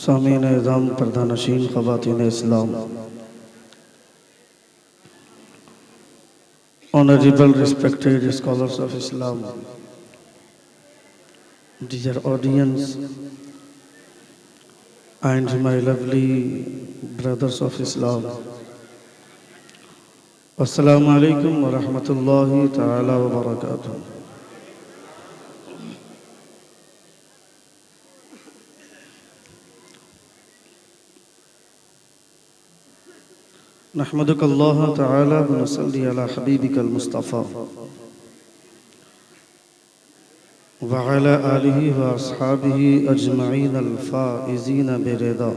सामीन इज़ाम पर्दानशीन ख़वातीन इस्लाम, honorable respected scholars of Islam, dear audience and my lovely brothers of Islam, Assalamu alaikum wa rahmatullahi ta'ala wa barakatuh. नहमदुक अल्लाह ताला व नसल्ली अला हबीबिकल मुस्तफ़ा व अला आलिहि व अस्हाबिहि अजमईन अल फाइज़ीन बिरिदा।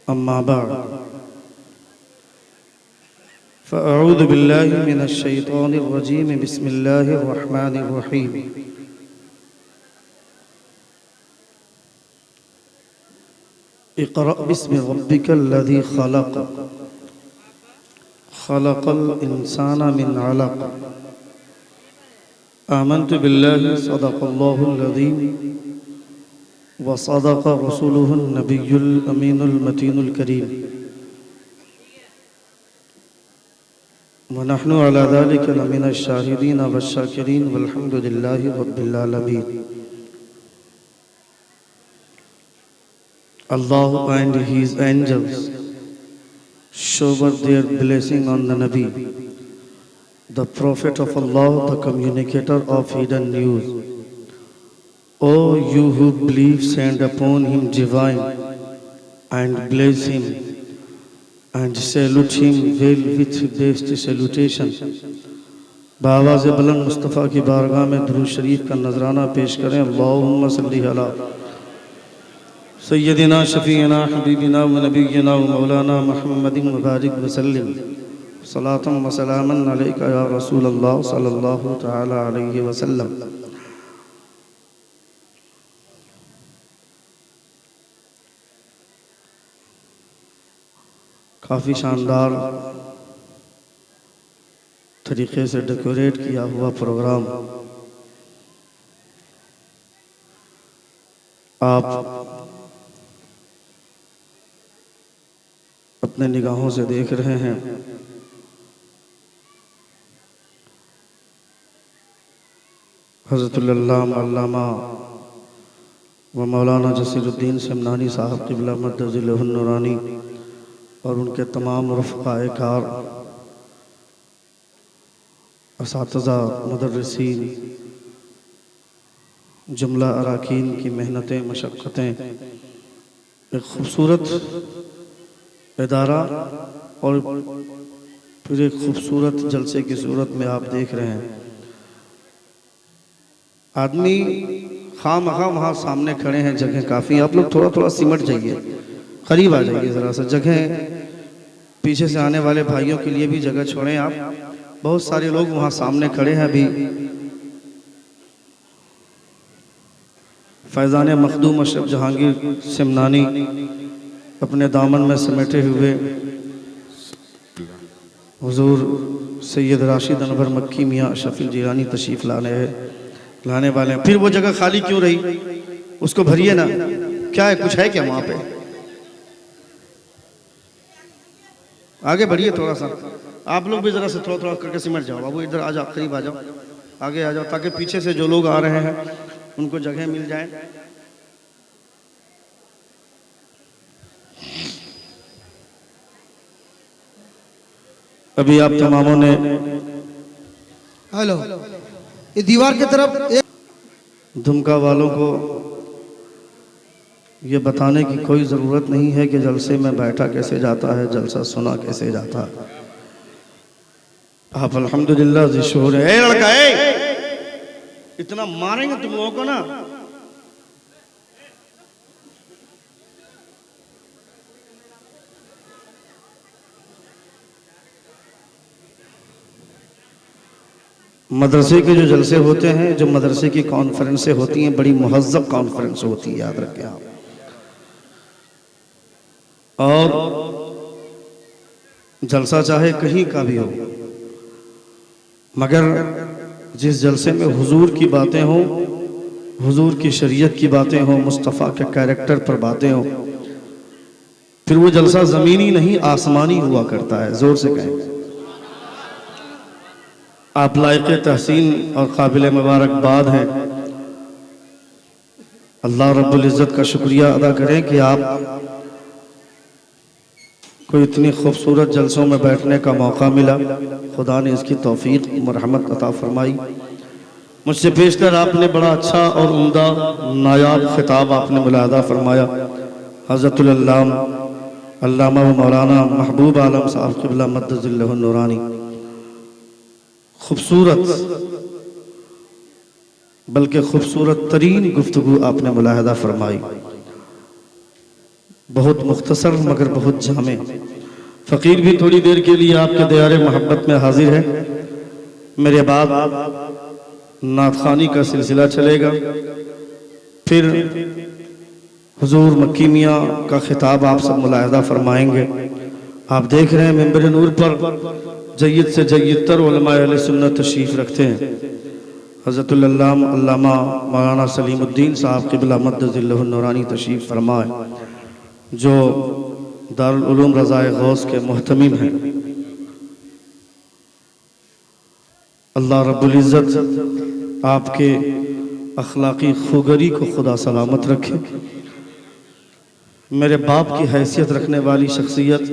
अम्मा बाद फ़अऊज़ु बिल्लाहि मिनश शैतानिर रजीम बिस्मिल्लाहिर रहमानिर रहीम। इक़रा बिस्मि रब्बिकल्लज़ी ख़लक़ ख़लक़ल इंसाना मिन अलक़। आमन्तु बिल्लाहि सदक़ल्लाहुल अज़ीम व सदक़ रसूलुहुन नबियुल अमीनुल मतीनुल करीम व नहनु अला ज़ालिका लमिनश शाहिदीन वश्शाकिरीन वल्हम्दुलिल्लाहि रब्बिल आलमीन। Allah and His angels shower their blessing on the Nabi, the Prophet of Allah, the communicator of hidden news. O you who believe, send upon him divine and bless him and salute him well with best salutation. बावाज़ बुलंद मुस्तफ़ा की बारगाह में दुरूद शरीफ का नजराना पेश करें। अल्लाहुम्मा सल्ली अला सय्यदिना शफ़ीना हबीबिना व नबीना व मौलाना मुहम्मदिन व बारिक व सल्लिम सलातन व सलामन अलैका या रसूल अल्लाह सल्लल्लाहु तआला अलैहि वसल्लम। काफ़ी शानदार तरीक़े से डेकोरेट किया हुआ प्रोग्राम आप अपने निगाहों से देख रहे हैं। हज़रतुल अल्लामा व मौलाना जसीरुद्दीन समनानी साहब क़िबला मद्दज़िलहुन नूरानी और उनके तमाम रफ़क़ाए कार, असातिज़ा, मुदर्रिसीन, जुमला अराकीन की मेहनतें, मशक्क़तें, एक खूबसूरत इदारा और फिर एक खूबसूरत जलसे की सूरत में आप देख रहे हैं। आदमी खामखा वहाँ सामने खड़े हैं, जगह काफ़ी। आप लोग थोड़ा थोड़ा सिमट जाइए, करीब आ जाइए ज़रा सा। जगह पीछे से आने वाले भाइयों के लिए भी जगह छोड़ें आप। बहुत सारे लोग वहाँ सामने खड़े हैं। अभी फैज़ान मखदूम अशरफ जहांगीर सिमनानी अपने दामन में समेटे हुए हुजूर सैयद राशिद अनवर मक्की मियाँ अशरफुल जिलानी तशरीफ़ लाने वाले हैं। फिर वो जगह खाली क्यों रही, उसको भरिए ना। क्या है, कुछ है क्या वहाँ पे? आगे बढ़िए थोड़ा सा। आप लोग भी ज़रा से थोड़ा थोड़ा करके सिमट जाओ। बाबू इधर आ जाओ, करीब आ जाओ, आगे आ जाओ, ताकि पीछे से जो लोग आ रहे हैं उनको जगह मिल जाए। अभी आप तमामों ने हेलो, ये दीवार की तरफ दुमका वालों को ये बताने की कोई ज़रूरत नहीं है कि जलसे में बैठा कैसे जाता है, जलसा सुना कैसे जाता है। आप अल्हम्दुलिल्लाह ज़िशोर है। लड़का है, इतना मारेंगे तुम लोगों को ना। मदरसे के जो जलसे होते हैं, जो मदरसे की कॉन्फ्रेंसें होती हैं, बड़ी मुहज़्ज़ब कॉन्फ्रेंस होती है, याद रखें आप। और जलसा चाहे कहीं का भी हो, मगर जिस जलसे में हुजूर की बातें हों, हुजूर की शरीयत की बातें हों, मुस्तफ़ा के कैरेक्टर पर बातें हों, फिर वो जलसा ज़मीनी नहीं आसमानी हुआ करता है। ज़ोर से कहें। आप लायक तहसीन और काबिल मुबारकबाद हैं। अल्लाह रब्बुल इज़्ज़त का शुक्रिया अदा करें कि आप को इतनी खूबसूरत जलसों में बैठने का मौका मिला। खुदा ने इसकी तौफीक मरहमत अता फरमाई। मुझसे पेशतर आपने बड़ा अच्छा और उम्दा नायाब खिताब आपने मुलाहदा फरमाया। हज़रतुल अल्लामा व मौलाना महबूब आलम साहब क़िबला मद्दज़िल्लहु नूरानी खूबसूरत बल्कि खूबसूरत तरीन गुफ्तगू आपने मुलाहदा फरमाई। बहुत मुख्तसर मगर बहुत जामे। फ़कीर भी थोड़ी देर के लिए आपके दयारे मोहब्बत में हाजिर है। मेरे बाद नातखानी का सिलसिला चलेगा, फिर हुजूर मक्की मियाँ का खिताब आप सब मुलाहदा फरमाएंगे। आप देख रहे हैं मिंबर नूर पर जय्यद से जय्यदतर उलमाए अहले सुन्नत तशरीफ़ रखते हैं। हज़रतुल अल्लामा मौलाना सलीमुद्दीन साहब क़िबला मद्दज़िल्लहु नूरानी तशरीफ़ फरमाए, जो दारुल उलूम रज़ाए गौस के मुहतमिम हैं। अल्लाह रब्बुल इज़्ज़त आपके अखलाकी खुगरी को खुदा सलामत रखे। मेरे बाप की हैसियत रखने वाली शख्सियत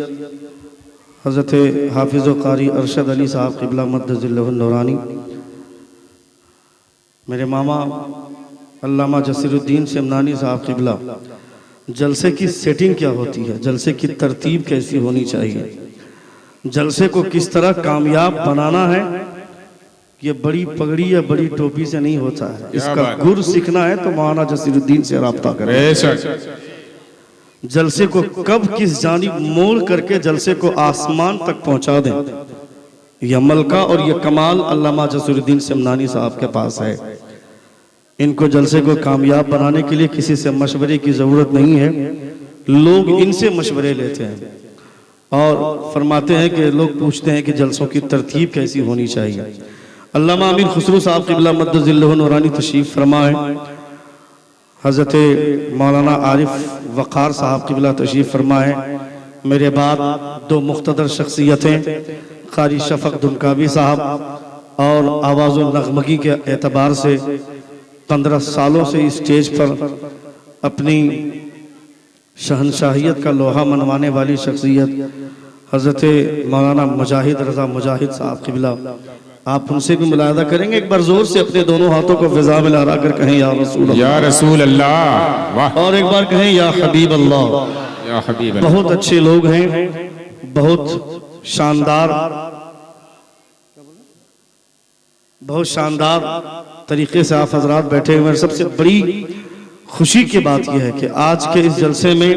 हज़रत हाफिज़ व क़ारी अरशद अली साहब क़िबला मद्दज़िल्लहु नूरानी, मेरे मामा अल्लामा जसीरुद्दीन सिमनानी साहब क़िबला, जलसे की सेटिंग क्या होती है, जलसे की तरतीब कैसी होनी चाहिए, जलसे को किस तरह कामयाब बनाना है, ये बड़ी पगड़ी या बड़ी टोपी से नहीं होता है। इसका गुर सीखना है तो मौलाना जसीरुद्दीन से रब्ता करें। जलसे को कब किस जानिब मोड़ करके जलसे को आसमान तक पहुंचा दें, यह मलका और यह कमाल अल्लामा जसीरुद्दीन सिमनानी साहब के पास है। इनको जलसे को कामयाब बनाने के लिए किसी से मशवरे की ज़रूरत नहीं है, लोग इनसे मशवरे लेते हैं और फरमाते हैं कि लोग पूछते हैं कि जलसों की तरतीब कैसी होनी चाहिए। अल्लामा अमीर खुसरू साहब क़िबला मद्दज़िल्लहु नूरानी तशरीफ़ फरमाए। हज़रत मौलाना आरिफ वक़ार साहब क़िबला तशरीफ़ फरमाए। मेरे बाद दो मुख्तदर शख्सियतें, क़ारी शफ़क़ दुनकावी साहब और आवाज़ व नग़मगी के एतबार से 15 सालों से इस स्टेज पर अपनी शहनशाहियत का लोहा मनवाने वाली शख्सियत हज़रत मौलाना मुजाहिद रज़ा मुजाहिद साहब क़िबला, आप उनसे भी मुलाहदा करेंगे। एक बार जोर से अपने दोनों हाथों को फिज़ा में लहरा कर कहें या रसूल अल्लाह, और एक बार कहें या हबीब अल्लाह, या हबीब अल्लाह। बहुत अच्छे लोग हैं, बहुत शानदार तरीके से आप हजरात बैठे हुए हैं। सबसे बड़ी खुशी की बात यह है कि आज के इस जलसे में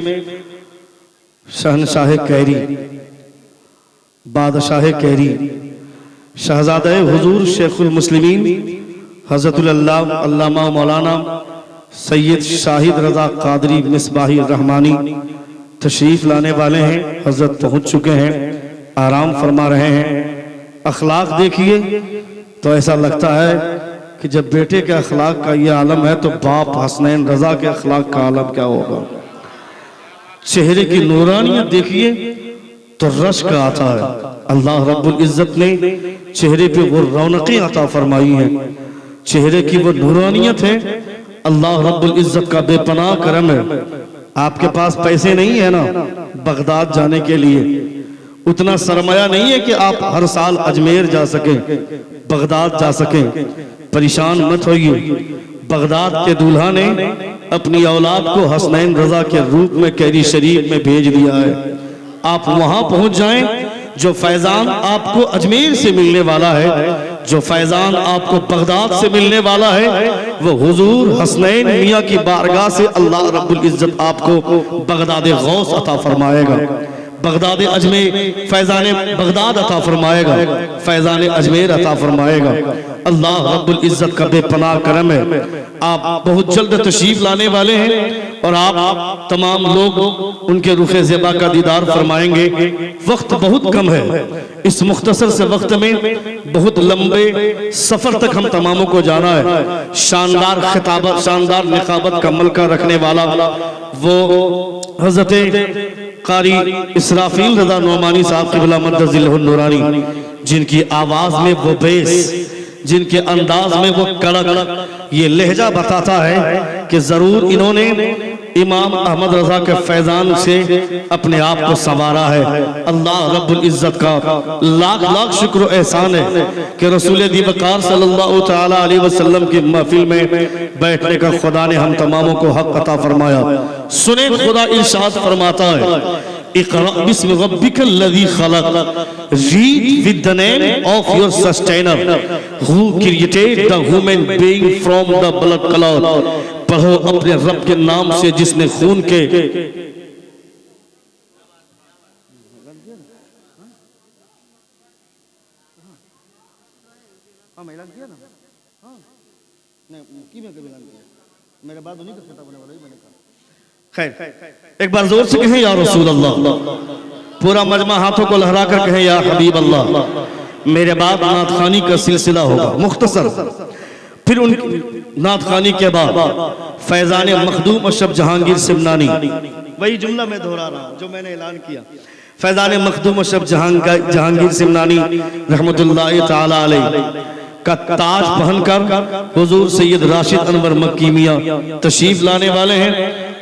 शहनशाह कैरी, बादशाह कैरी, शहजादा हुजूर शेखुल मुस्लिमीन हज़रतुल अल्लामा मौलाना सैयद शाहिद रज़ा क़ादरी मिसबाही रहमानी तशरीफ़ लाने वाले हैं। हज़रत पहुँच चुके हैं, आराम फरमा रहे हैं। अखलाक देखिए तो ऐसा लगता है कि जब बेटे के अखलाक का ये आलम है तो बाप हसनैन रज़ा के अखलाक का आलम क्या होगा। चेहरे की नूरानियत देखिए तो रश्क आता है। अल्लाह रब्बुल इज़्ज़त ने चेहरे पे वो रौनकें अता फरमाई हैं, चेहरे की वो नूरानियत है। अल्लाह रब्बुल इज़्ज़त का बेपनाह करम है। आपके पास पैसे नहीं है ना बगदाद जाने के लिए, उतना सरमाया नहीं है कि आप हर साल अजमेर जा सकें, बगदाद जा सकें। परेशान मत होइए, बगदाद के दूल्हा ने अपनी औलाद को हसनैन रज़ा के रूप में कैरी शरीफ में भेज दिया है। आप वहां पहुंच जाएं, जो फैजान आपको अजमेर से मिलने वाला है, जो फैजान आपको बगदाद से मिलने वाला है, वो हुजूर हसनैन मियाँ की बारगाह से अल्लाह रब्बुल इज़्ज़त आपको बगदाद गौस अता फरमाएगा। बगदाद अजमेर फैजान बगदाद अता फरमाएगा, फैजान अजमेर अता फरमाएगा। अल्लाह रब्बुल इज्जत का बेपनाह करम है। आप बहुत जल्द तशरीफ लाने वाले हैं और आप तमाम लोग उनके रुखे ज़ेबा का दीदार फरमाएंगे। वक्त बहुत कम है, इस मुख्तसर से वक्त में बहुत लंबे सफर तक हम तमामों को जाना है। शानदार खिताबत, शानदार निकाबत का मलका रखने वाला वो हज़रत कारी इसराफील रज़ा नौमानी साहब क़िबला मद्दज़िल्लहुन नूरानी, जिनकी आवाज में वो बेस, जिनके अंदाज में वो कड़क, ये लहजा बताता है कि जरूर इन्होंने इमाम अहमद रजा के फैजान से अपने आप को संवारा है। अल्लाह रब्बुल इज्जत का लाख लाख शुक्र एहसान है कि रसूल दीवकार सल्लल्लाहु तआला अलैहि वसल्लम की महफिल में बैठने का खुदा ने हम तमामों को हक अता फरमाया। सुने, खुदा इरशाद फरमाता है, इक़रा बिस्मि रब्बिकल्लज़ी खलक़, read with the name of your sustainer who created the human being from the blood clot। पढ़ो अपने रब के नाम से जिसने खून के खैर एक बार जोर से कहें या रसूल अल्लाह। पूरा मजमा हाथों को लहरा कर कहें या हबीब अल्लाह। मेरे बाद नात खानी का सिलसिला होगा मुख्तसर, फिर उनकी नात खानी के बाद फैजान मखदूम अशरफ जहांगीर सिमनानी, वही जुमला मैं दोहरा रहा हूं जो मैंने ऐलान किया। फैजान मखदूम अशरफ जहांगीर सिमनानी रहमतुल्लाह ताला अलैह का ताज पहनकर हुजूर सैयद राशिद अनवर मक्की मियां तशरीफ लाने वाले हैं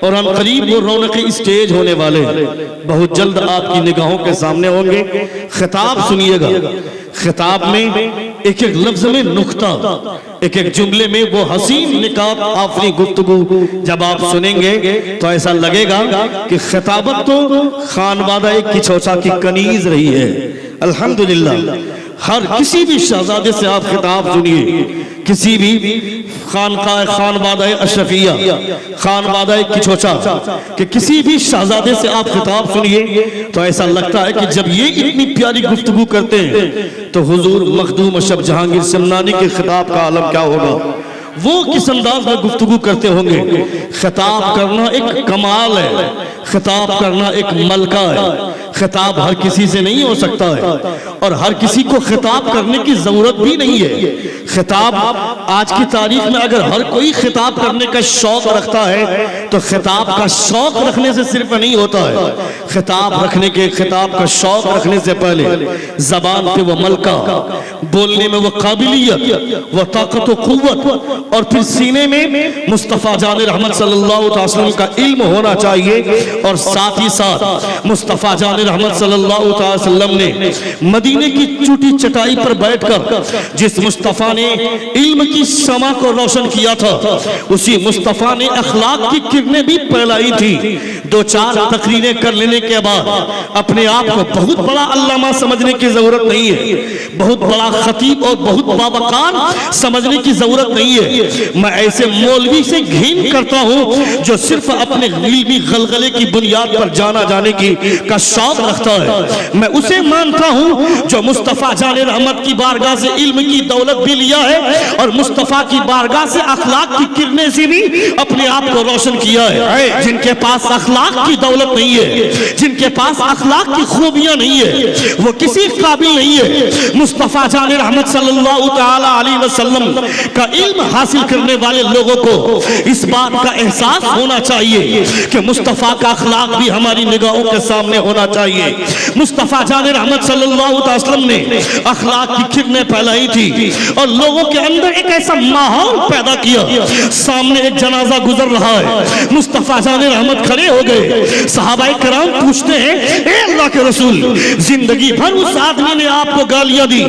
और हम करीब वो रौनक स्टेज होने वाले हैं। बहुत जल्द आपकी निगाहों के सामने होंगे। खिताब सुनिएगा, खिताब में एक एक लफ्ज में नुक्ता, एक एक जुमले में वो हसीन निकाब आफरी गुफ्तगू जब आप सुनेंगे तो ऐसा लगेगा कि खिताबत तो खानवादा एक किचौसा की कनीज रही है। अल्हम्दुलिल्लाह हर किसी भी शहजादे से आप खिताब सुनिए, किसी भी खानवादा अशरफिया, खानवादा किचौचा कि किसी भी शहजादे से आप खिताब सुनिए तो ऐसा लगता है कि जब ये इतनी प्यारी गुफ्तगू करते हैं तो हुजूर मखदूम अशरफ जहांगीर सिमनानी के खिताब का आलम क्या होगा। वो किस अंदाज में गुफ्तगू करते होंगे। खिताब करना एक कमाल है, खिताब करना एक मलका है। खिताब हर किसी से नहीं हो सकता है और हर किसी को खिताब करने की जरूरत भी नहीं है। खिताब आज की तारीख में अगर हर कोई खिताब करने का शौक रखता है तो खिताब का शौक रखने से सिर्फ नहीं होता है। खिताब का शौक रखने से पहले जबान पे वो मलका, बोलने में वो काबिलियत, वो ताकत व कुव्वत और फिर सीने में मुस्तफा जान रहमत सल्लल्लाहु अलैहि वसल्लम का इल्म होना चाहिए। और साथ ही साथ मुस्तफा जान रहमत सल्लल्लाहु अलैहि वसल्लम ने मदीने की चूटी चटाई पर बैठकर जिस मुस्तफा ने इल्म की शमा को रोशन किया था, उसी मुस्तफा ने अखलाक की किरणें भी फैलाई थी। दो चार तकरीरें कर लेने के बाद अपने आप को बहुत बड़ा अल्लामा समझने की जरूरत नहीं है, बहुत बड़ा खतीब और बहुत बावकार समझने की जरूरत नहीं है। मैं ऐसे मौलवी से घिन करता हूं जो सिर्फ अपने इल्मी गलगले की बुनियाद पर जाना जाने की का शौक रखता है। मैं उसे मानता हूं जो मुस्तफा जाने रहमत की बारगाह से इल्म की दौलत भी लिया है और मुस्तफा की बारगाह से अखलाक की किरणें से भी अपने आप को रोशन किया है। जिनके पास अखलाक की दौलत नहीं है, जिनके पास अखलाक की खूबियां नहीं है, वो किसी काबिल नहीं है। मुस्तफा जाने रहमत सल्लल्लाहु तआला अलैहि वसल्लम का इल्म हासिल करने वाले लोगों को इस बात का एहसास होना चाहिए कि मुस्तफा का अखलाक भी हमारी निगाहों के सामने होना चाहिए। मुस्तफा जाने रहमत सल्लल्लाहु अलैहि वसल्लम ने अखलाक की किरणें फैलाई थी और लोगों के अंदर एक ऐसा माहौल पैदा किया। सामने एक जनाजा गुजर रहा है, मुस्तफा जाने रहमत खड़े हो गए। सहाबाए किराम पूछते हैं, ए अल्लाह के रसूल, जिंदगी भर उस आदमी ने आपको गालियां दी,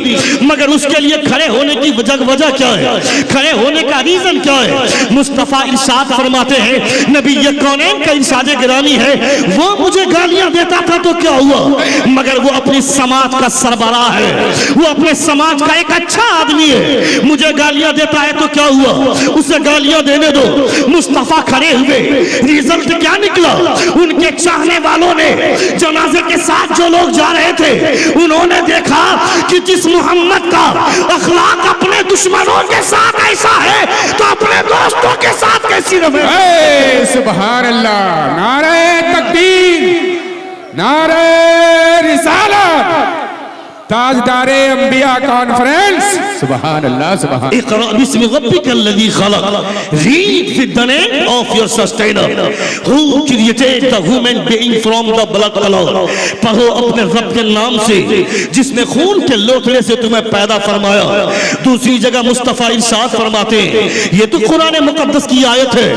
मगर उसके लिए खड़े होने की वजह क्या है, खड़े होने का रीजन क्या है। मुस्तफा इरशाद फरमाते हैं, नबी ये कौनैन का इरशाद गिरामी है, वो मुझे गालियां देता था तो क्या हुआ, मगर वो अपनी समाज का सरबराह है, वो अपने समाज का एक अच्छा आदमी है। मुझे गालियां देता है तो क्या हुआ, उसे गालियां देने दो। मुस्तफा खड़े हुए, रिजल्ट क्या निकला, उनके चाहने वालों ने जनाजे के साथ जो लोग जा रहे थे उन्होंने देखा कि जिस मोहम्मद का अखलाक अपने दुश्मनों के साथ ऐसा है तो अपने दोस्तों के साथ कैसी रहे। सुभान अल्लाह, नारे तकबीर, नारे रिसालत, ताजदारे अंबिया कॉन्फ्रेंस। सुभान अल्लाह, सुभान। इक़रा बिस्मि रब्बिकल्लज़ी खलक़, read with the name of your sustainer who created the human being from the blood colour. पढ़ो अपने रब के नाम से जिसने खून के लोथड़े से तुम्हें पैदा फरमाया। दूसरी जगह मुस्तफा इरशाद फरमाते हैं, ये तो कुरान मुकद्दस की आयत है,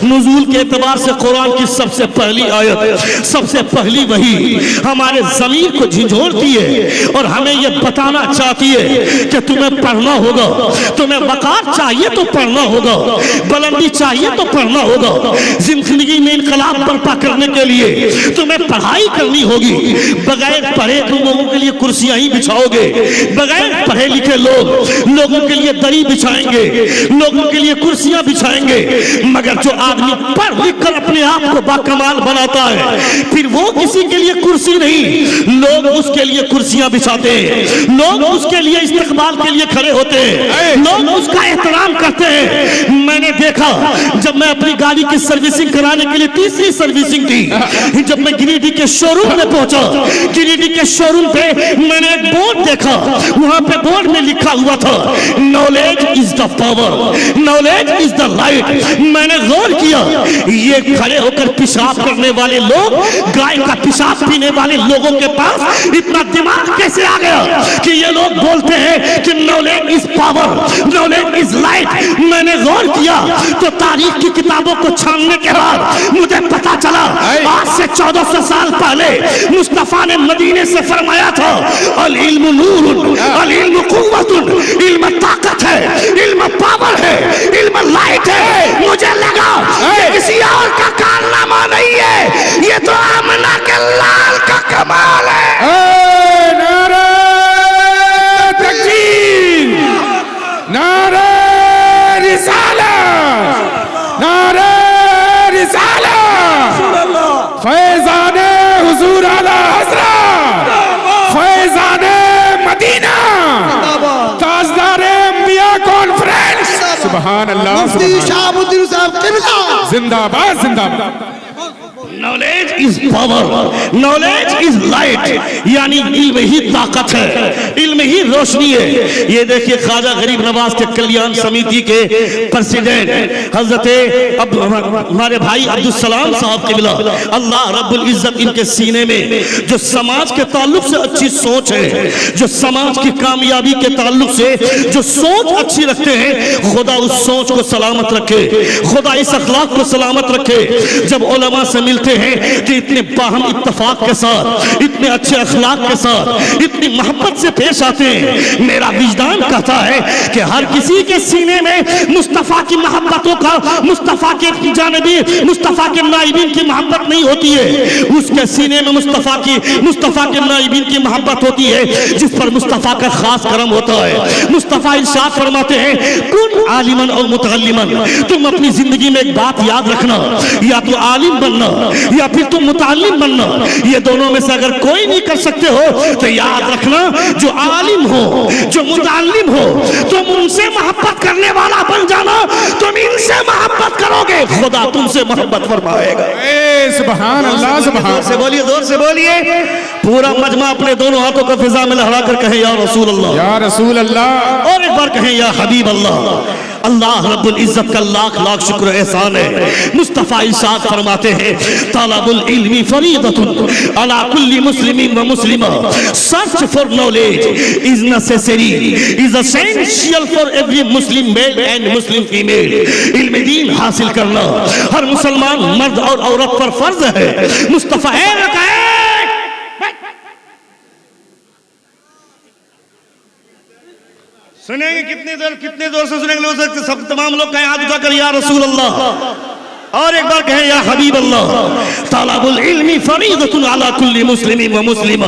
नुज़ूल के एतबार से कुरान की सबसे पहली आयत, सबसे पहली वही हमारे ज़मीर को झिझोड़ती है और हमें ये बताना चाहती है कि तुम्हें पढ़ना होगा, तुम्हें वक़ार चाहिए तो पढ़ना होगा, बुलंदी चाहिए तो पढ़ना होगा। जिंदगी में इनकलाब बर्पा करने के लिए तुम्हें पढ़ाई करनी होगी। बगैर पढ़े तुम लोगों के लिए कुर्सियां ही बिछाओगे, बगैर पढ़े लिखे लोगों के लिए दरी बिछाएंगे, लोगों के लिए कुर्सियां बिछाएंगे। मगर जो आदमी पढ़ लिख कर अपने आप को बाकमाल बनाता है, फिर वो किसी के लिए कुर्सी नहीं, लोग उसके लिए कुर्सियां बिछाते हैं, लोग उसके लिए इस्तकबाल के लिए खड़े होते हैं, लोग उसका एहतराम करते हैं। मैंने देखा जब मैं अपनी गाड़ी की सर्विसिंग कराने के लिए तीसरी सर्विसिंग थी, जब मैं गिरिडीह के शोरूम में पहुंचा, गिरिडीह के शोरूम पे मैंने एक बोर्ड देखा, वहां पे बोर्ड में लिखा हुआ था knowledge is the power, knowledge is the light. मैंने गौर किया, ये खड़े होकर पेशाब करने वाले लोग, गाय का पेशाब पीने वाले लोगों के पास इतना दिमाग कैसे आ गया कि ये लोग बोलते हैं कि knowledge is power, knowledge is light. मैंने गौर किया तो तारीख की किताबों को छानने के बाद मुझे पता चला आज से 1400 साल पहले मुस्तफा ने मदीने से फरमाया था, अल इल्मु नूरुन, अल इल्मु कुव्वतुन, इल्म ताकत है, इल्म पावर है, इल्म लाइट है। मुझे लगा ये किसी और का कारनामा नहीं है, ये तो आमना के लाल का कमाल है। नारे तकबीर, नारे रिसालत, नारे रिसालत, फैज़ाने हुजूर आला हज़रत, फैज़ाने मदीना, ताजदारे अंबिया कॉन्फ्रेंस। सुभान अल्लाह, मुफ्ती शहाबुद्दीन साहब किबला जिंदाबाद, जिंदाबाद। Knowledge is power, knowledge is light, यानी इल्म ही ताकत है, इल्म ही रोशनी है। ये देखिए ख्वाजा गरीब नवाज के कल्याण समिति के प्रेसिडेंट हजरत हमारे भाई अब्दुल सलाम साहब किबला, अल्लाह रब्बुल इज्जत इनके सीने में जो समाज के ताल्लुक से अच्छी सोच है, जो समाज की कामयाबी के ताल्लुक से जो सोच अच्छी रखते हैं, खुदा उस सोच को सलामत रखे, खुदा इस अखलाक को सलामत रखे। जब उलमा से मिलते हैं कि इतने बाहम इत्तफाक के साथ, इतने अच्छे अखलाक के साथ, इतनी मोहब्बत से पेश आते हैं, मेरा विजदान कहता है कि हर किसी के सीने में मुस्तफा की मोहब्बतों का, मुस्तफा के जानिबी, मुस्तफा के नाइबीन की मोहब्बत नहीं होती है, उसके सीने में मुस्तफा के नाइबीन की मोहब्बत होती है, जिस पर मुस्तफा का खास करम होता है। मुस्तफा इरशाद फरमाते हैं, कुन आलिमन और मुतअल्लिमन, तुम अपनी जिंदगी में एक बात याद रखना, या तो आलिम बनना या फिर तुम मुतालिम बनना, ये दोनों में से अगर कोई नहीं कर सकते हो तो याद रखना, जो आलिम हो, जो मुतालिम हो, तुम उनसे मोहब्बत करने वाला बन जाना, तुम इनसे मोहब्बत करोगे, खुदा तुमसे मोहब्बत फरमाएगा। सुभान अल्लाह, सुभान। से बोलिए, जोर से बोलिए, पूरा मजमा अपने दोनों हाथों को फिजा में लहरा कर कहे या रसूल अल्लाह, या रसूल अल्लाह, और एक बार कहें या हबीब अल्लाह। अल्लाह रब्बुल इज्जत का लाख लाख शुक्र एहसान है। मुस्तफा इरशाद फरमाते हैं, तलबुल इल्मी फरीदतुन अला कुल्ली मुस्लिमिन व मुस्लिमा, search for knowledge is necessary, is essential for every Muslim male and Muslim female. इल्म दीन हासिल करना हर मुसलमान मर्द और औरत पर फर्ज है। मुस्तफा सुनेंगे कितने देर से सुनेंगे लोग, सब तमाम लोग कहें हाथ उठाकर या रसूल अल्लाह। और एक बार कहें या हबीब अल्लाह, तलबुल इल्मी फरीदतुन अला कुल्ली मुस्लिमिन व मुस्लिमा।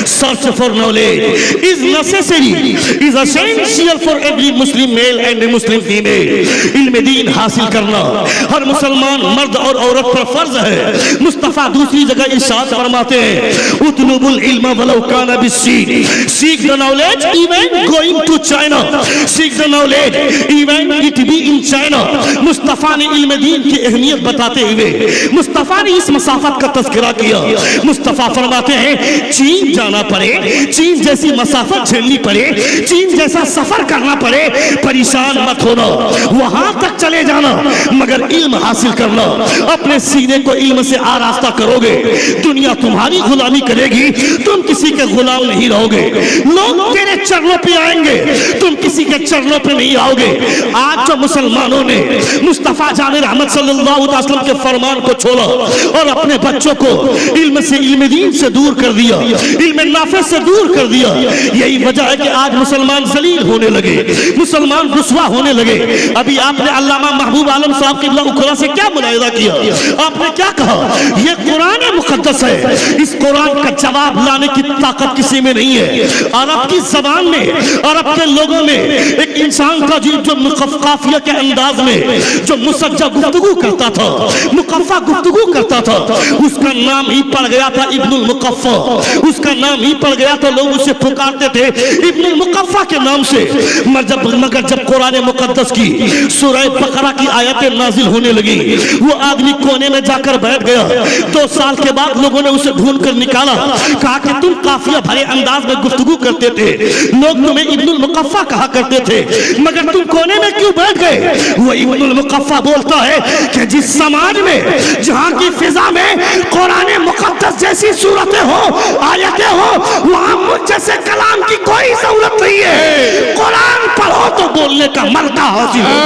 Search for knowledge is necessary, is essential for every Muslim male and Muslim female. इल्म दीन हासिल करना हर मुसलमान मर्द और औरत पर फर्ज है। मुस्तफा दूसरी जगह इरशाद फरमाते हैं उतलुबुल इल्म वलौ काना बिस्सीन, seek the knowledge even going to China, seek the knowledge even it be in China. Mustafa ने इल्म दीन की अहमियत बताते हुए मुस्तफा ने इस मसाफत का तज़किरा किया। मुस्तफा फरमाते हैं चीन जाना पड़े, चीन जैसी मसाफत झेलनी पड़े, चीन जैसा सफर करना पड़े, परेशान मत होना, वहां तक चले जाना, मगर इल्म हासिल करना। अपने सीने को इल्म से आरास्ता करोगे, दुनिया तुम्हारी गुलामी करेगी, तुम किसी के गुलाम नहीं रहोगे। लोग तेरे चरणों पे आएंगे, तुम किसी के चरणों पे नहीं आओगे। आज जो मुसलमानों ने मुस्तफा जाने रहमत सल्लल्लाहु अलैहि वसल्लम के फरमान को छोड़ा और अपने बच्चों को इल्म से, इल्म दीन से दूर कर दिया, इल्म नाफे से दूर कर दिया, यही वजह है कि आज मुसलमान जलील होने लगे, मुसलमान रुसवा होने लगे। अभी आपने अल्लामा महबूब आलम साहब के उखरा से क्या मुलाहिजा किया? आपने क्या कहा? यह कुरान मुकद्दस है, इस कुरान का जवाब लाने की ताकत किसी में नहीं है। अरब की जबान में, अरब के लोगों में एक इंसान का जो काफिया के अंदाज में जो मुसज्जा गुफ्तगू करता था, मुकफ़ा गुफ्तगू करता था, उसका नाम ही पड़ गया था इब्नुल मुकफ़ा, उसका नाम ही पड़ गया था, लोग उसे पुकारते थे इब्नुल मुकफ़ा के नाम से। मगर जब कुरान मुकद्दस की सूरह बकरा की आयतें नाजिल होने लगी, वो आदमी कोने में जाकर बैठ गया। 2 साल के बाद लोगों ने उसे ढूंढ कर निकाला, कहा कि तुम काफिया भरे अंदाज में गुफ्तगू करते थे, लोग तुम्हें इब्नुल मुकफ़ा कहा करते थे, मगर तुम कोने में क्यों बैठ गए? वो इब्नुल मुकफ़ा बोलता है कि जिस समाज में, जहां की फिजा में कुरान मुकद्दस जैसी सूरतें हो, आयतें हो, वहां मुझ जैसे कलाम की कोई जरूरत नहीं है। कुरान पढ़ो तो बोलने का मर्दा हासिल हो।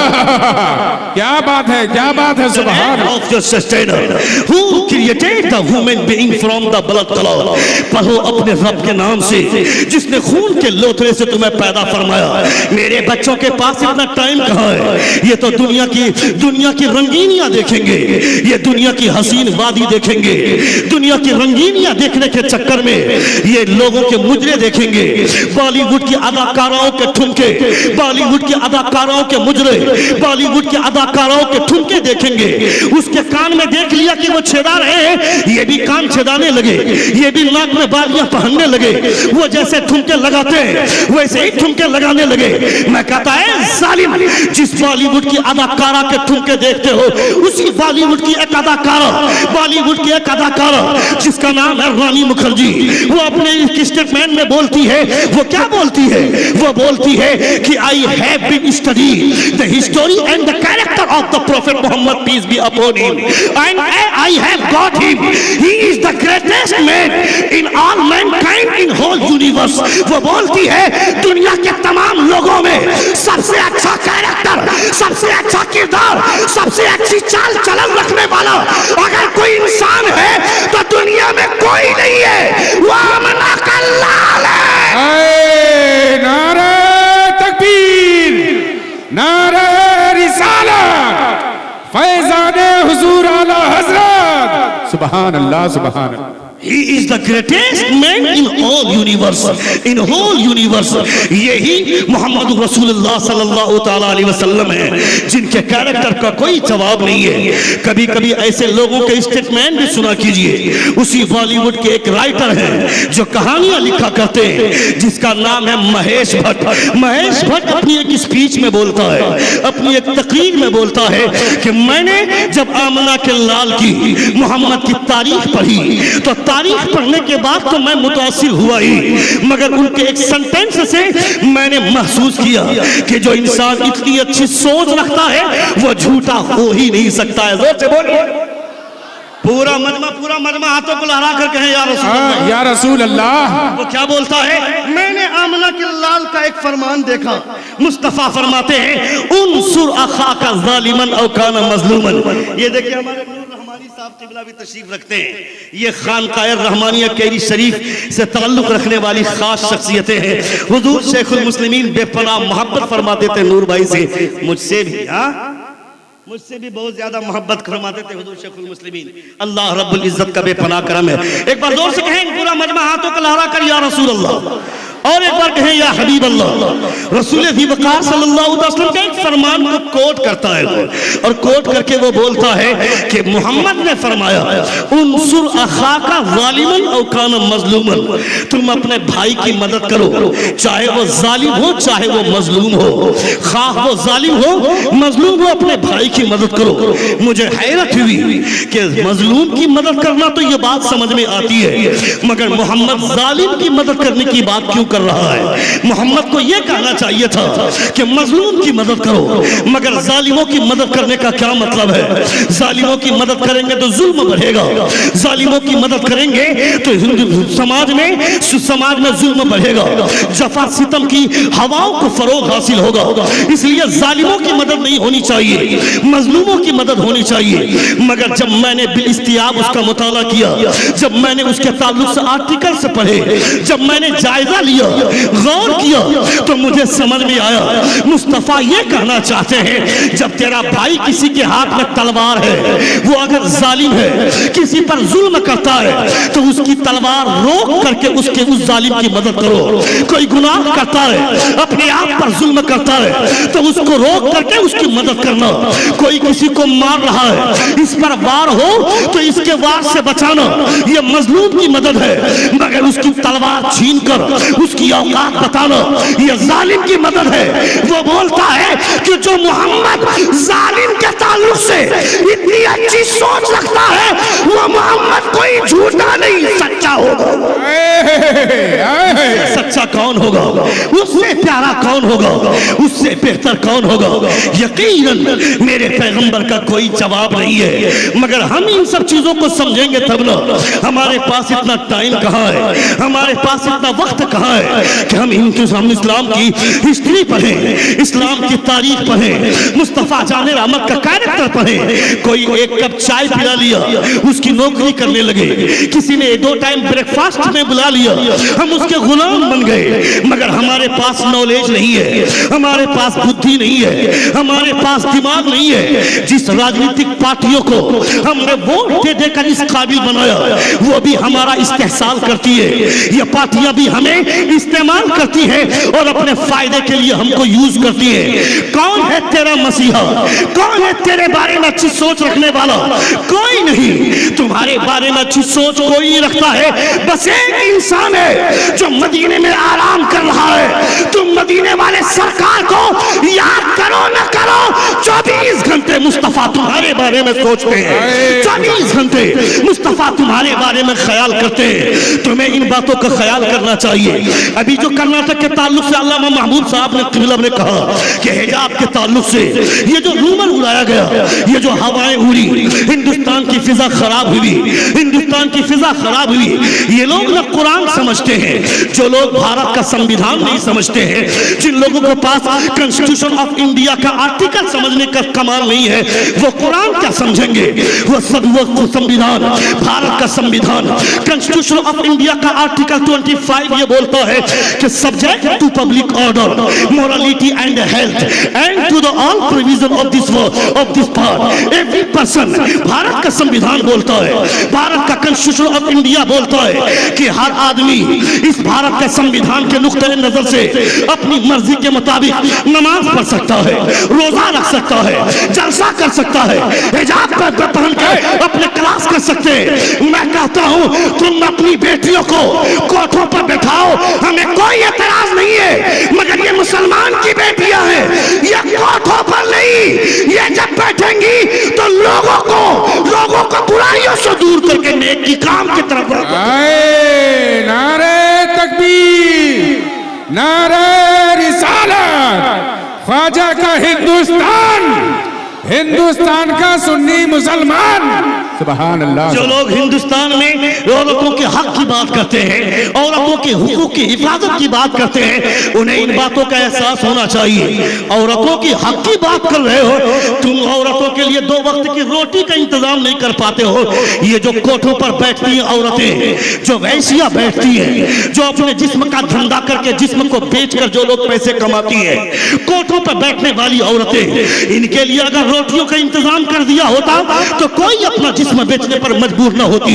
क्या बात है, क्या बात है। सुभान of the sustainer who created the human being from the blood clot। पढ़ो अपने रब के नाम से जिसने खून के लोथरे से तुम्हें पैदा फरमाया। मेरे बच्चों के पास इतना टाइम कहाँ है? ये तो दुनिया की रंगीनियां देखेंगे, ये दुनिया की हसीन वादी देखेंगे, दुनिया की रंगीनियां देखने के चक्कर में ये लोगों के मुजरे देखेंगे, बॉलीवुड की अदाकाराओं के ठुमके, बॉलीवुड की अदाकाराओं के मुजरे, बॉलीवुड की अदाकाराओं के ठुमके देखेंगे। उसके कान में देख लिया कि वो छेदा रहे हैं, ये भी कान छेदाने लगे, ये भी नाक में बालियां पहनने लगे, वो जैसे ठुमके लगाते हैं वैसे ही ठुमके लगाने लगे। मैं कहता है जालिम, जिस बॉलीवुड की अदाकारा के ठुमके देखते हो, उसी बॉलीवुड की एक अदाकारा, बॉलीवुड की एक अदाकारा जिसका नाम है रानी मुखर्जी, वो अपने स्टेटमेंट में बोलती है, वो क्या बोलती है? वो बोलती है कि I have been study the history and the character of the prophet Muhammad peace be upon him and I have got him, he is the greatest man in all mankind in whole universe. वो बोलती है दुनिया के तमाम लोगों में सबसे अच्छा कैरेक्टर, सबसे अच्छा किरदार, सबसे अच्छी चाल चलन रखने वाला अगर कोई इंसान है तो दुनिया में कोई नहीं है, वो आमना का लाल है। नारे तकबीर, नारे रिसालत, फैज़ाने हुजूर आला हज़रत। सुभान अल्लाह, सुभान अल्लाह। He is the greatest man in all universe, in whole universe। यही मोहम्मद रसूलुल्लाह सल्लल्लाहु ताला अलैहि वसल्लम है जिनके कैरेक्टर का कोई जवाब नहीं है। कभी कभी ऐसे लोगों के स्टेटमेंट भी सुना कीजिए। उसी बॉलीवुड के एक राइटर हैं जो कहानियां लिखा करते हैं, जिसका नाम है महेश भट्ट। महेश भट्ट अपनी एक स्पीच में बोलता है, अपनी एक तकरीर में बोलता है कि मैंने जब आमना के लाल की मोहम्मद की तारीख पढ़ी तो तारीख पढ़ने के बाद तो मैं मुतासिर हुआ ही, मगर उनके एक सेंटेंस से मैंने महसूस किया कि जो इंसान इतनी अच्छी सोच रखता है वो झूठा हो ही नहीं सकता है। जोर से बोलिए। पूरा मजमा हाथों को लहरा कर कहें या रसूल अल्लाह। वो क्या बोलता है? मैंने आमना के लाल का एक फरमान देखा। मुस्तफा फरमाते हैं उनसुर अखाका ज़ालिमन औ काना मज़लूमन। ये देखिए हमारे साहब किबला भी तशरीफ रखते हैं। ये खानकाह रहमानिया कैरी शरीफ से ताल्लुक रखने वाली खास शख्सियतें हैं। हुजूर शेखुल मुस्लिमीन बेपनाह मोहब्बत फरमाते थे नूर भाई से, मुझसे भी। मुझसे भी बहुत ज्यादा मोहब्बत फरमाते थे हुजूर शेखुल मुस्लिमीन, अल्लाह रब्बुल इज्जत का बेपनाह करम है। एक बार जोर से कहें, पूरा मजमा हाथों को लहरा कर या रसूल अल्लाह, और एक बार कहें या हबीब अल्लाह। रसूल वक़ार सल्लल्लाहु अलैहि वसल्लम के एक फरमान को कोट करता है वो, और कोट करके वो बोलता है कि मोहम्मद ने फरमाया, उनसुर अखाका ज़ालिमन औ कान मज़लूमन, तुम अपने भाई की मदद करो, चाहे वो जालिम हो चाहे वो मजलूम हो, खा वो जालिम हो मजलूम हो, अपने भाई की मदद करो। मुझे हैरत हुई कि मजलूम की मदद करना तो ये बात समझ में आती है, मगर मोहम्मद जालिम की मदद करने की बात क्यों कर रहा है? मोहम्मद को यह कहना चाहिए था कि मजलूम की मदद करो, मगर जालिमों की मदद करने का क्या मतलब है? जालिमों की मदद करेंगे तो जुल्म बढ़ेगा, जालिमों की मदद करेंगे तो समाज में जुल्म बढ़ेगा, जफा सितम की हवाओं को फरोग हासिल होगा। इसलिए जालिमों की मदद नहीं होनी चाहिए, मजलूमों की मदद होनी चाहिए। मगर जब मैंने बिल-इस्तियाब उसका मुताला किया, जब मैंने उसके ताल्लुक से आर्टिकल से पढ़े, जब मैंने जायजा लिया, गौर किया, तो मुझे समझ में आया मुस्तफा ये कहना चाहते हैं, जब तेरा भाई किसी के हाथ में तलवार है, वो अगर जालिम है, किसी पर जुल्म करता है, तो उसकी तलवार रोक करके उसके उस जालिम की मदद करो। कोई गुनाह करता है, अपने आप पर जुल्म करता है, तो उसको रोक करके उसकी मदद करना। कोई किसी को मार रहा है, इस पर वार हो तो इसके वार से बचाना, ये मजलूम की मदद है। मगर उसकी तलवार छीन कर उसकी औकात बताना, ये जालिम की मदद है। वो बोलता है कि जो मोहम्मद जालिम के ताल्लुक से इतनी अच्छी सोच रखता है, वो मोहम्मद कोई झूठा नहीं, सच्चा होगा। सच्चा कौन होगा? उससे प्यारा कौन होगा? उससे बेहतर कौन होगा? यकीनन मेरे पैगंबर का कोई जवाब नहीं है। मगर हम इन सब चीजों को समझेंगे तब ना। हमारे पास इतना टाइम कहाँ है, हमारे पास इतना वक्त कहाँ है कि हम इस्लाम की हिस्ट्री पढ़ें, इस्लाम की तारीख पढ़ें, मुस्तफा जाने रहमत का कैरेक्टर पढ़ें। कोई एक कप चाय पिला लिया, उसकी नौकरी करने लगे, किसी ने 2 टाइम ब्रेकफास्ट में बुला लिया, हम उसके गुलाम बन गए। मगर हमारे पास नॉलेज नहीं है, हमारे पास बुद्धि नहीं है, हमारे पास दिमाग नहीं है। जिस राजनीतिक पार्टियों को हमने वोट दे देकर इस काबिल बनाया, वो भी हमारा इस्तेहसाल करती है, ये पार्टियां भी हमें इस्तेमाल करती है और अपने फायदे के लिए हमको यूज करती है। कौन है तेरा मसीहा? कौन है तेरे बारे में अच्छी सोच रखने वाला? कोई नहीं। तुम्हारे बारे में अच्छी सोच कोई नहीं रखता है, बस एक इंसान है जो मदीने में आराम कर रहा है। तुम मदीने वाले सरकार को याद करो न करो, 24 घंटे मुस्तफा तुम्हारे बारे में सोचते हैं, 24 घंटे मुस्तफा तुम्हारे बारे में ख्याल करते हैं। तुम्हें इन बातों का ख्याल करना चाहिए। अभी जो कर्नाटक के ताल्लुक से अल्लामा महमूद साहब ने किबला ने कहा कि हिजाब के ताल्लुक से ये जो रूमर उड़ाया गया, ये जो हवाएं उड़ी, हिंदुस्तान की फिजा खराब हुई, हिंदुस्तान की फिजा खराब हुई। ये लोग ना कुरान समझते हैं, जो लोग भारत का संविधान नहीं समझते हैं, जिन लोगों के पास कॉन्स्टिट्यूशन ऑफ इंडिया का आर्टिकल समझने का कमाल नहीं है, वो कुरान क्या समझेंगे? वो संविधान, भारत का संविधान, कॉन्स्टिट्यूशन ऑफ इंडिया का आर्टिकल 25 ये बोलता है कि subject to public order, morality and health and to the all provision of this part every person. भारत का संविधान बोलता है, भारत का कॉन्स्टिट्यूशन ऑफ इंडिया बोलता है कि हर आदमी इस भारत के संविधान के नुक्ते नजर से अपनी मर्जी के मुताबिक नमाज पढ़ सकता है, रोजा रख सकता है, जलसा कर सकता है, हिजाब पहन के अपने क्लास कर सकते हैं। मैं कहता हूं तुम अपनी बेटियों को कोठों पर बैठाओ, हमें कोई एतराज नहीं है, मगर ये मुसलमान की बेटियां हैं, ये कोठों पर नहीं, ये जब बैठेंगी तो लोगों को बुराइयों से दूर करके नेक की काम की तरफ। नारे तकबीर, नारे रिसालत। ख्वाजा का हिंदुस्तान, हिंदुस्तान का सुन्नी मुसलमान सुभान अल्लाह। जो लोग हिंदुस्तान में औरतों के हक की बात करते हैं, औरतों के हुकूक की हिफाजत की बात करते हैं, उन्हें इन बातों का एहसास होना चाहिए। औरतों की हक की बात कर रहे हो तुम, औरतों के लिए 2 वक्त की रोटी का इंतजाम नहीं कर पाते हो। ये जो कोठों पर बैठती हैं औरतें, जो वैश्या बैठती हैं, जो अपने जिस्म का धंधा करके जिस्म को बेचकर जो लोग पैसे कमाती हैं, कोठों पर बैठने वाली औरतें, इनके लिए अगर रोटियों का इंतजाम कर दिया होता तो कोई अपना जिस्म बेचने पर मजबूर न होती।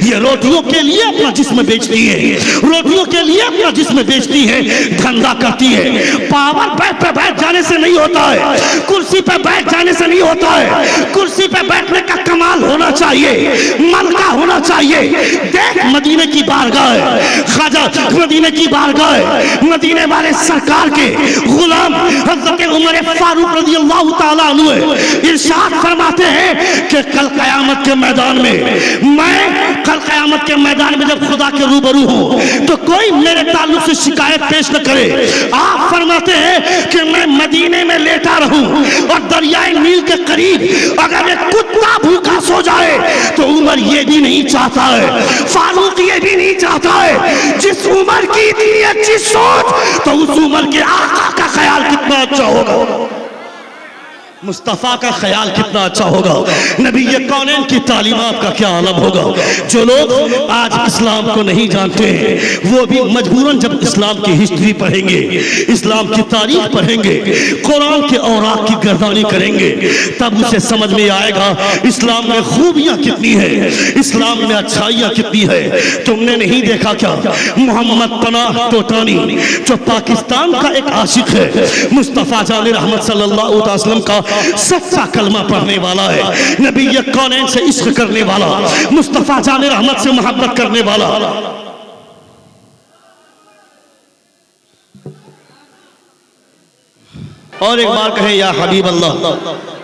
ये रोटियों के लिए अपना जिस्म बेचती है, रोटियों के लिए अपना जिस्म बेचती है, धंधा करती है। पावर पे बैठ जाने से नहीं होता है, कुर्सी पे बैठ जाने से नहीं होता है। कुर्सी पे बैठने का कमाल होना चाहिए, मलका होना चाहिए। देख मदीने की बारगाह, ख्वाजा मदीने की बारगाह, मदीने वाले सरकार के गुलाम हज़रत उमर फारूक रज़ियल्लाहु ताला अन्हु इरशाद फरमाते हैं कि कल क़यामत के मैदान में, मैं कल क़यामत के मैदान में जब खुदा के रूबरू हूं तो कोई मेरे ताल्लुक से शिकायत पेश न करे। आप फरमाते हैं कि मैं मदीने में लेटा रहूं और दरियाए नील के करीब अगर एक कुत्ता भूखा सो जाए तो उमर ये भी नहीं चाहता है, फारूक ये भी नहीं चाहता है। जिस उमर की इतनी अच्छी सोच, तो उस उमर के आका का ख्याल कितना अच्छा होगा, मुस्तफ़ा का ख्याल कितना अच्छा होगा, नबी ये कौनैन की तालीमात का क्या आलम होगा। जो लोग आज इस्लाम को नहीं जानते हैं वो भी मजबूरन जब इस्लाम की हिस्ट्री पढ़ेंगे, इस्लाम की तारीख पढ़ेंगे, कुरान के औराक की गर्दानी करेंगे, तब उसे समझ में आएगा इस्लाम में खूबियां कितनी है, इस्लाम में अच्छाइयां कितनी है। तुमने नहीं देखा क्या मोहम्मद पनाह टोटानी जो पाकिस्तान का एक आशिक है, मुस्तफ़ा जान रहमत सल्लल्लाहु अलैहि वसल्लम का सच्चा कलमा पढ़ने वाला है, नबी ये कौनैन से इश्क करने वाला, मुस्तफा जाने रहमत से मोहब्बत करने वाला। और एक बार कहें या हबीब अल्लाह,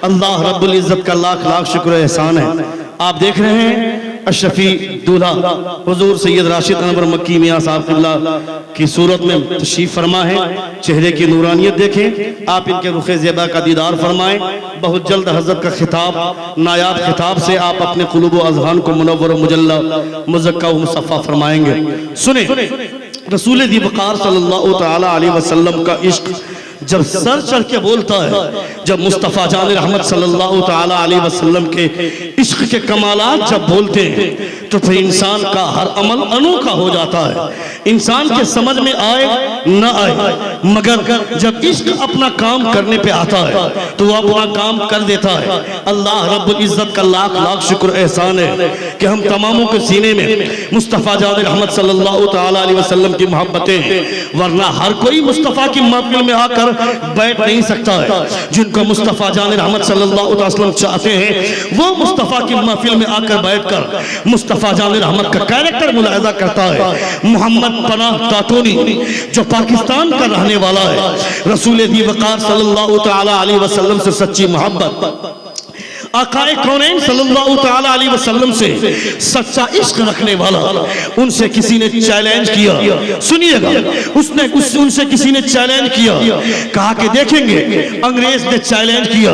अल्लाह रब्बुल इज्जत का लाख लाख शुक्र एहसान है। आप देख रहे हैं अशरफी दूल्हा हुजूर सैयद राशिद अनवर मक्की मियां साहब क़िबला की सूरत में तशरीफ फरमा है। चेहरे की नूरानियत देखें, आप इनके रुखे ज़ेबा का दीदार फरमाएं। बहुत जल्द हज़रत का खिताब, नायाब खिताब से आप अपने क़ुलूब व अज़हान को मुनव्वर मुजल्ला मुज़क्का व मुसफ़्फ़ा फरमाएंगे। सुने रसूल दी वक़ार सल्लल्लाहु तआला अलैहि वसल्लम का इश्क जब सर चढ़ के बोलता है, जब मुस्तफ़ा जान रहमत सल्लल्लाहु तआला अलैहि वसल्लम के इश्क के कमालात जब बोलते हैं तो फिर इंसान का हर अमल अनोखा हो जाता है। इंसान के समझ में आए न आए, मगर जब इश्क अपना काम करने पे आता है तो वो अपना काम कर देता है। अल्लाह रब्बुल इज्जत का लाख लाख शुक्र एहसान है कि हम तमामों के सीने में मुस्तफ़ा जान रहमत सल्लल्लाहु तआला अलैहि वसल्लम की मोहब्बतें हैं, वरना हर कोई मुस्तफ़ा की महफिल में आकर बैठ नहीं सकता है। जिनको मुस्तफ़ा जान रहमत सल्लल्लाहु अलैहि वसल्लम चाहते हैं वो मुस्तफ़ा की महफिल में आकर बैठकर मुस्तफ़ा जान रहमत का कैरेक्टर मुलाहिज़ा करता है। मोहम्मद पनाह टाटोनी जो पाकिस्तान का रहने वाला है, रसूल दी वक़ार सल्लल्लाहु तआला अलैहि वसल्लम से सच्ची मोहब्बत, आकाए कौनैन सल्लल्लाहु तआला अलैहि वसल्लम से सच्चा इश्क रखने वाला, उनसे किसी ने चैलेंज किया। सुनिएगा, उनसे किसी ने चैलेंज किया, कहा कि देखेंगे, अंग्रेज ने चैलेंज किया,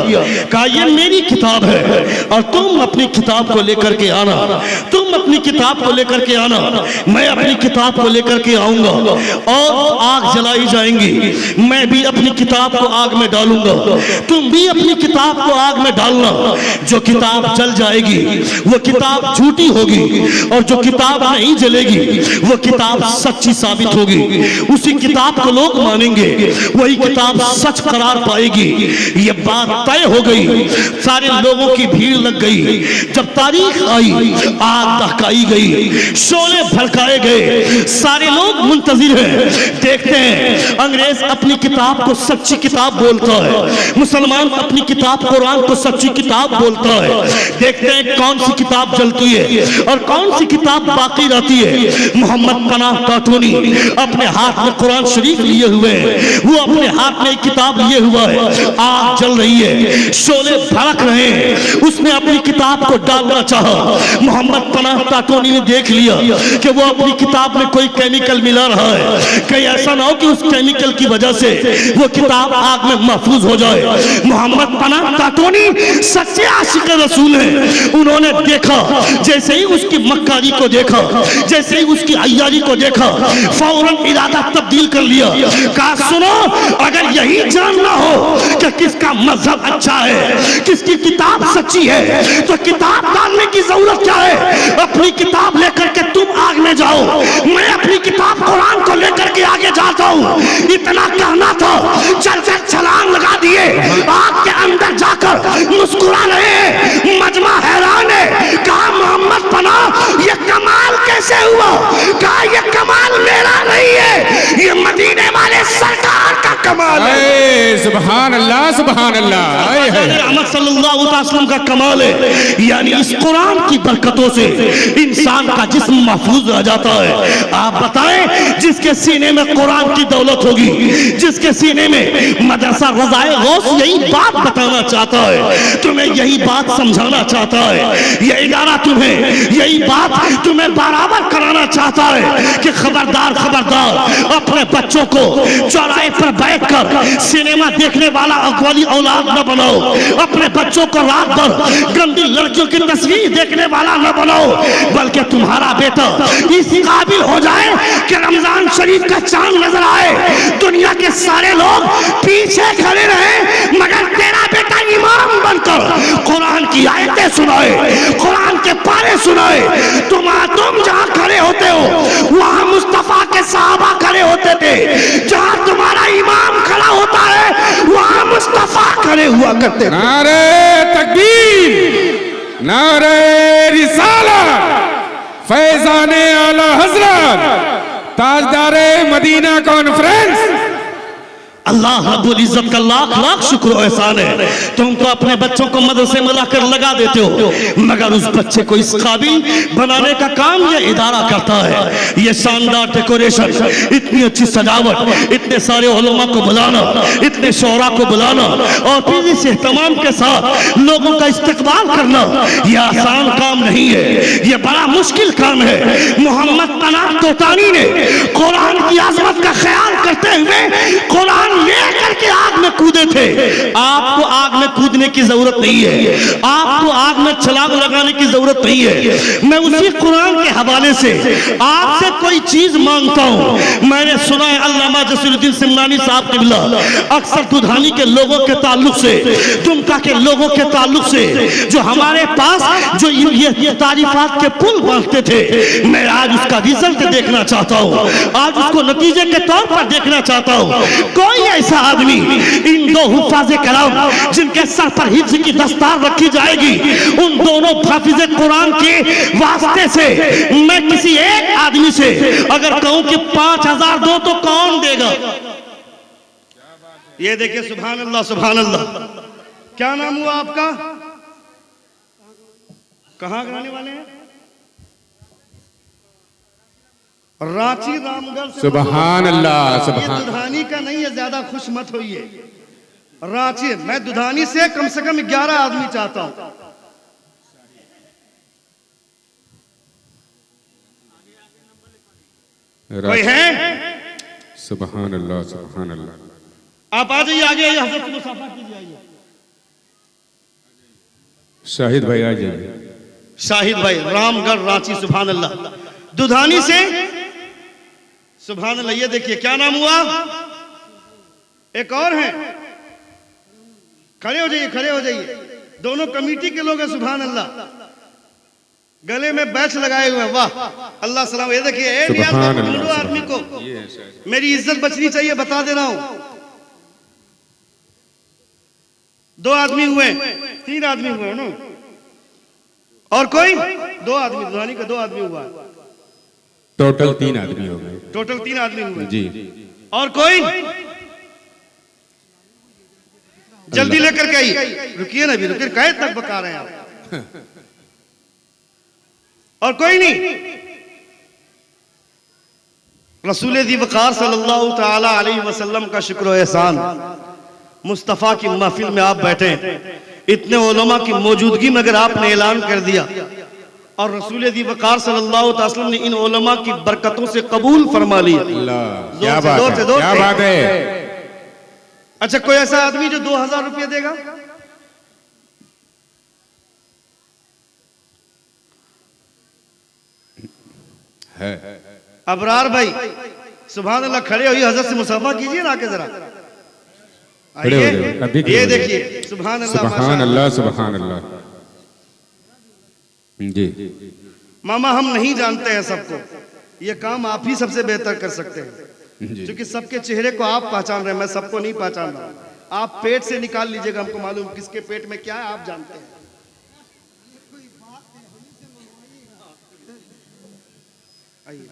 कहा ये मेरी किताब है और तुम अपनी किताब को लेकर के आना, तुम अपनी किताब को लेकर के आना, मैं अपनी किताब को लेकर के आऊंगा और आग जलाई जाएंगी, मैं भी अपनी किताब को आग में डालूंगा, तुम भी अपनी किताब को आग में डालना। जो किताब जल जाएगी वो किताब झूठी होगी और जो किताब नहीं जलेगी वो किताब सच्ची साबित होगी। उसी किताब को लोग मानेंगे, वही किताब सच करार पाएगी। ये बात तय हो गई, सारे लोगों की भीड़ लग गई। जब तारीख आई, आग दहकाई गई, शोले भड़काए गए, सारे लोग मुंतजिर हैं, देखते हैं अंग्रेज अपनी किताब को सच्ची किताब बोलता है, मुसलमान अपनी किताब कुरान को सच्ची किताब बोलता है। देखते हैं कौन सी किताब जलती है और कौन सी किताब बाकी रहती है। मोहम्मद पनाह टाटोनी अपने हाथ में कुरान शरीफ लिए हुए हैं, वो अपने हाथ में एक किताब लिए हुआ है, आग जल रही है, शोले भड़क रहे हैं, उसने अपनी किताब को डालना चाहा। मोहम्मद पनाह टाटोनी ने देख लिया कि वो अपनी किताब में कोई केमिकल मिला रहा है, कहीं ऐसा ना हो कि उस केमिकल की वजह से वो किताब आग में महफूज हो जाए। मोहम्मद पनाह टाटोनी सच्चे आशिक रसूल हैं, उन्होंने देखा जैसे ही उसकी मक्कारी को देखा, जैसे ही उसकी अय्यारी को देखा, फौरन इरादा तब्दील कर लिया। कहा सुनो, अगर यही जानना हो कि किसका मजहब अच्छा है, किसकी किताब सच्ची है, तो किताब डालने की जरूरत क्या है? अपनी किताब लेकर के तुम आग में जाओ, मैं अपनी किताब कुरान को लेकर के आगे जाता हूँ। इतना कहना था, चल चल छलांग लगा दिए, आग के अंदर जाकर मुस्कुरा रहे। मजमा हैरान है, कहा मोहम्मद पना ये कमाल कैसे हुआ? कहा ये कमाल मेरा नहीं है, ये मदीने वाले सरकार का कमाल है। सुभान अल्लाह, सुभान अल्लाह। अहमद सल्लल्लाहु अलैहि वसल्लम का कमाल है, यानी इस कुरान की बरकतों से इंसान का जिस्म महफूज रह जाता है। आप बताएं, जिसके सीने में कुरान की दौलत होगी, जिसके सीने में मदरसा रज़ाए गौस यही बात बताना चाहता है, तुम्हें यही बात समझाना चाहता है, ये इदारा तुम्हें यही बात तुम्हें बराबर कराना चाहता है कि खबरदार खबरदार, अपने बच्चों को चौराहे पर बैठकर सिनेमा देखने वाला अगवाली औलाद न बनाओ, अपने बच्चों को रात भर गंदी लड़कियों की तस्वीर देखने वाला न बनाओ, बल्कि तुम्हारा बेटा इस काबिल हो जाए कि रमजान शरीफ का चांद नजर आए, दुनिया के सारे लोग पीछे खड़े रहे, मगर तेरा बेटा इमाम बनकर कुरान की आयतें सुनाए, कुरान के पारे सुनाए। तुम जहां खड़े होते हो वहां मुस्तफा के सहाबा खड़े होते थे, जहां तुम्हारा इमाम खड़ा होता है वहां मुस्तफा खड़े हुआ करते थे। नारे तकबीर, नारे रिसालत, फैजाने आला हजरत, ताजदारे मदीना कॉन्फ्रेंस। अल्लाह रब्बुल इज्जत का लाख लाख शुक्र और एहसान है, तुम तो अपने बच्चों को मदरसे में लाकर लगा देते हो, मगर उस बच्चे को इस काबिल बनाने का काम ये इदारा करता है। ये शानदार डेकोरेशन, इतनी अच्छी सजावट, इतने सारे उलमा को बुलाना, इतने शोरा को बुलाना और फिर इस एहतमाम के साथ लोगों का इस्तकबाल करना, यह आसान काम नहीं है, यह बड़ा मुश्किल काम है। मोहम्मद पनाह तोतानी ने कुरान की आजमत का ख्याल करते हुए कुरान लेकर के आग में कूदे थे। आपको आग में कूदने की जरूरत नहीं है, आपको आग में छलांग लगाने की जरूरत नहीं है। मैं उसी कुरान के हवाले से आपसे कोई चीज मांगता हूं। मैंने सुना है अल्लामा जसीरुद्दीन सिमनानी साहब किबला अक्सर दुधानी के लोगों के ताल्लुक से, दुमका के लोगों के ताल्लुक से जो हमारे पास जो ये तारीफात के पुल बांधते थे, मैं आज उसका रिजल्ट देखना चाहता हूं, आज उसको नतीजे के तौर पर देखना चाहता हूं। कोई ऐसा आदमी, इन दो हुफ्फाज़े कलाम जिनके सर पर हिफ्ज़ की दस्तार रखी जाएगी, उन दोनों हाफिज़े कुरान के वास्ते से मैं किसी एक आदमी से अगर कहूं कि 5,000 दो तो कौन देगा? ये देखिए, सुभान अल्लाह, सुभान अल्लाह। क्या नाम हुआ आपका? कहां रहने वाले हैं? रांची रामगढ़ से। सुभान अल्लाह, सुभान। दुधानी का नहीं है, ज्यादा खुश मत होइए। रांची, मैं दुधानी से कम 11 आदमी चाहता हूं। कोई है? सुभान अल्लाह, सुभान अल्लाह। आप आ जाइए, आगे आइए, हजरत मुसाफा कीजिए, आइए। शाहिद भाई आ जाइए। शाहिद भाई, रामगढ़ रांची, सुभान अल्लाह। दुधानी से, सुभान अल्लाह। ये देखिए, क्या नाम हुआ? एक और है, खड़े हो जाइए, खड़े हो जाइए। दोनों कमेटी के लोग हैं, सुभान अल्लाह। गले में बैच लगाए हुए हैं, वाह अल्लाह सलाम। ये देखिए, ढूंढो आदमी को, मेरी इज्जत बचनी चाहिए, बता दे रहा हूं। 2 आदमी हुए, 3 आदमी हुए ना, और कोई 2 आदमी, दुधानी का 2 आदमी हुआ, टोटल 3 आदमी हो गए। टोटल 3 आदमी हुए जी। और कोई? जल्दी लेकर के आइए, रुकिए ना, भी रुकिए, कहे तक बता रहे हैं आप। और कोई नहीं? रसूल दी वक़ार सल्लल्लाहु ताला अलैहि वसल्लम का शुक्र एहसान, मुस्तफ़ा की महफिल में आप बैठे, इतने उलमा की मौजूदगी में अगर आपने ऐलान कर दिया और रसूल दी वक़ार सल्लल्लाहु अलैहि वसल्लम ने इन उलमा की बरकतों से कबूल फरमा लिया। क्या बात है, क्या बात है। अच्छा, कोई ऐसा आदमी जो 2000 रुपये देगा? है। अबरार भाई सुभान अल्लाह, खड़े हुई हजरत से मुसाफा कीजिए ना आके जरा। खड़े हो आइए, जाओ, अभी खड़े ये हो जाओ। देखिए सुभान अल्लाह, सुबहान अल्लाह, सुबहान अल्लाह। जी मामा हम नहीं जानते हैं सबको, ये काम आप ही सबसे बेहतर कर सकते हैं, जी क्योंकि सबके चेहरे को आप पहचान रहे हैं, मैं सबको नहीं पहचान रहा। आप पेट से निकाल लीजिएगा, हमको मालूम किसके पेट में क्या है, आप जानते हैं। आइए